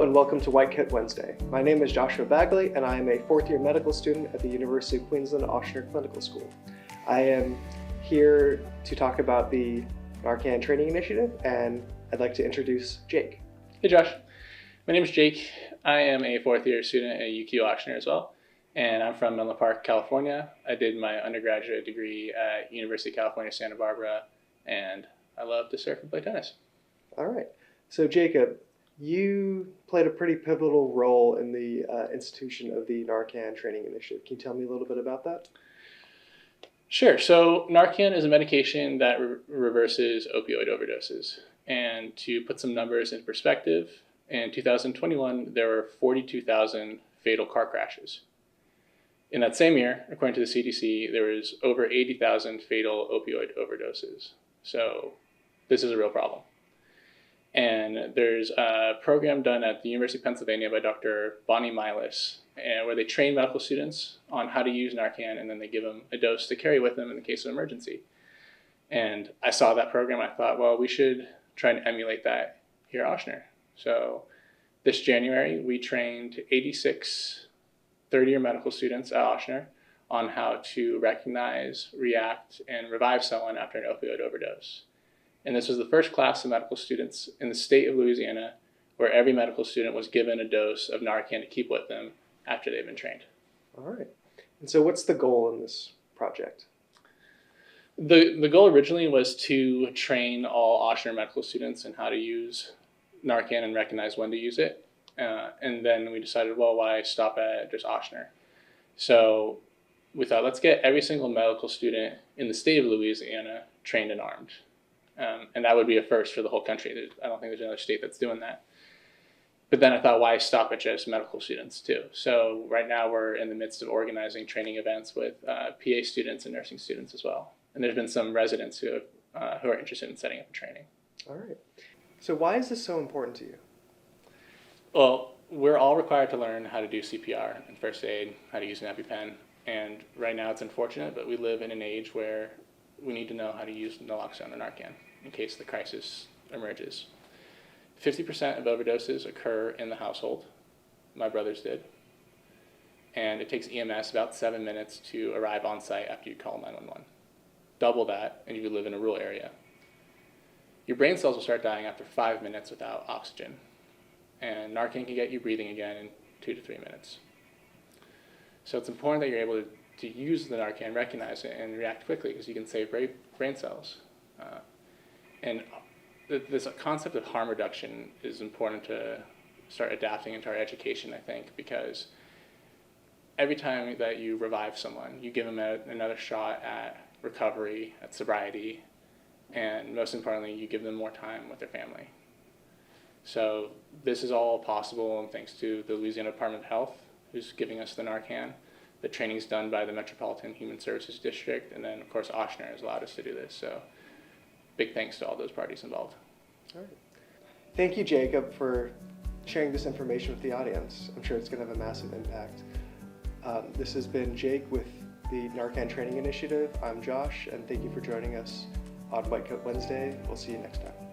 and welcome to White Coat Wednesday. My name is Joshua Bagley and I am a fourth-year medical student at the University of Queensland-Ochsner Clinical School. I am here to talk about the Narcan training initiative, and I'd like to introduce Jake. Hey Josh, my name is Jake. I am a fourth-year student at UQ-Ochsner as well, and I'm from Menlo Park, California. I did my undergraduate degree at University of California, Santa Barbara, and I love to surf and play tennis. All right. So Jacob, you played a pretty pivotal role in the institution of the Narcan training initiative. Can you tell me a little bit about that? Sure. So Narcan is a medication that reverses opioid overdoses. And to put some numbers in perspective, in 2021, there were 42,000 fatal car crashes. In that same year, according to the CDC, there was over 80,000 fatal opioid overdoses. So this is a real problem. And there's a program done at the University of Pennsylvania by Dr. Bonnie Milas, where they train medical students on how to use Narcan, and then they give them a dose to carry with them in the case of emergency. And I saw that program, I thought, well, we should try and emulate that here at Ochsner. So this January, we trained 86 third-year medical students at Ochsner on how to recognize, react, and revive someone after an opioid overdose. And this was the first class of medical students in the state of Louisiana where every medical student was given a dose of Narcan to keep with them after they've been trained. All right. And so what's the goal in this project? The goal originally was to train all Ochsner medical students in how to use Narcan and recognize when to use it. And then we decided, well, why stop at just Ochsner? So we thought, let's get every single medical student in the state of Louisiana trained and armed. And that would be a first for the whole country. I don't think there's another state that's doing that. But then I thought, why stop at just medical students too? So right now we're in the midst of organizing training events with PA students and nursing students as well. And there's been some residents who are interested in setting up a training. All right. So why is this so important to you? Well, we're all required to learn how to do CPR and first aid, how to use an EpiPen. And right now it's unfortunate, but we live in an age where we need to know how to use naloxone or Narcan in case the crisis emerges. 50% of overdoses occur in the household. My brothers did. And it takes EMS about 7 minutes to arrive on site after you call 911. Double that, and you live in a rural area. Your brain cells will start dying after 5 minutes without oxygen. And Narcan can get you breathing again in 2 to 3 minutes. So it's important that you're able to use the Narcan, recognize it, and react quickly because you can save brain cells. And this concept of harm reduction is important to start adapting into our education, I think, because every time that you revive someone, you give them another shot at recovery, at sobriety, and most importantly, you give them more time with their family. So this is all possible and thanks to the Louisiana Department of Health, who's giving us the Narcan. The training's done by the Metropolitan Human Services District, and then of course Ochsner has allowed us to do this. So big thanks to all those parties involved. All right. Thank you, Jacob, for sharing this information with the audience. I'm sure it's going to have a massive impact. This has been Jake with the Narcan Training Initiative. I'm Josh, and thank you for joining us on White Coat Wednesday. We'll see you next time.